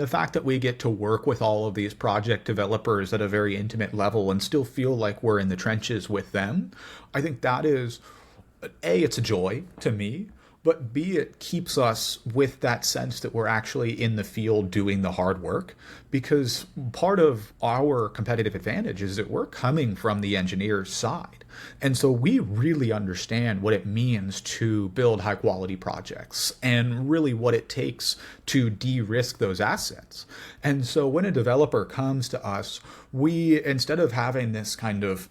the fact that we get to work with all of these project developers at a very intimate level and still feel like we're in the trenches with them, I think that is, A, it's a joy to me, but B, it keeps us with that sense that we're actually in the field doing the hard work, because part of our competitive advantage is that we're coming from the engineer's side. And so we really understand what it means to build high quality projects and really what it takes to de-risk those assets. And so when a developer comes to us, we, instead of having this kind of,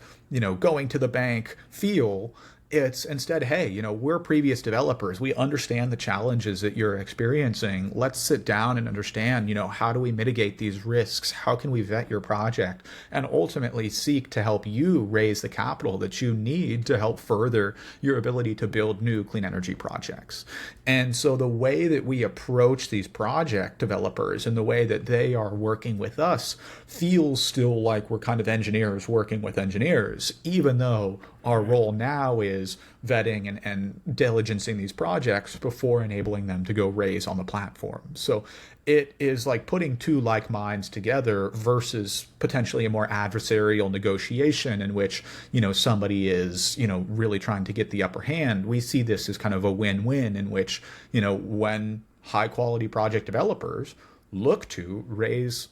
going to the bank feel, it's instead, hey, we're previous developers. We understand the challenges that you're experiencing. Let's sit down and understand, how do we mitigate these risks? How can we vet your project and ultimately seek to help you raise the capital that you need to help further your ability to build new clean energy projects? And so the way that we approach these project developers and the way that they are working with us feels still like we're kind of engineers working with engineers, even though our role now is vetting and diligencing these projects before enabling them to go raise on the platform. So it is like putting two like minds together versus potentially a more adversarial negotiation in which, somebody is, really trying to get the upper hand. We see this as kind of a win-win in which, when high quality project developers look to raise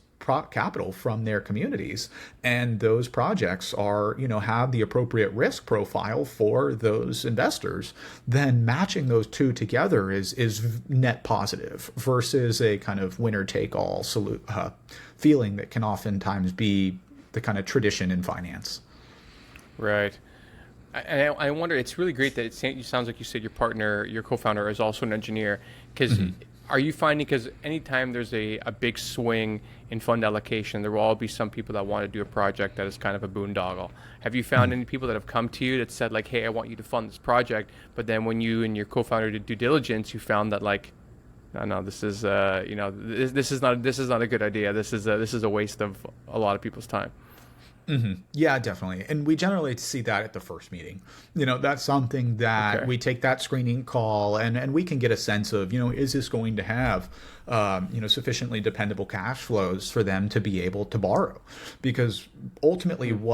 capital from their communities, and those projects are, have the appropriate risk profile for those investors, then matching those two together is net positive versus a kind of winner take all feeling that can oftentimes be the kind of tradition in finance. Right. I wonder, it's really great that it sounds like you said your partner, your co-founder, is also an engineer, because are you finding, because anytime there's a big swing in fund allocation, there will all be some people that want to do a project that is kind of a boondoggle. Have you found any people that have come to you that said like, hey, I want you to fund this project, but then when you and your co-founder did due diligence, you found that like, no, this is this is not a good idea. This is a waste of a lot of people's time. Yeah, definitely. And we generally see that at the first meeting. That's something that we take that screening call and we can get a sense of, is this going to have, sufficiently dependable cash flows for them to be able to borrow? Because ultimately what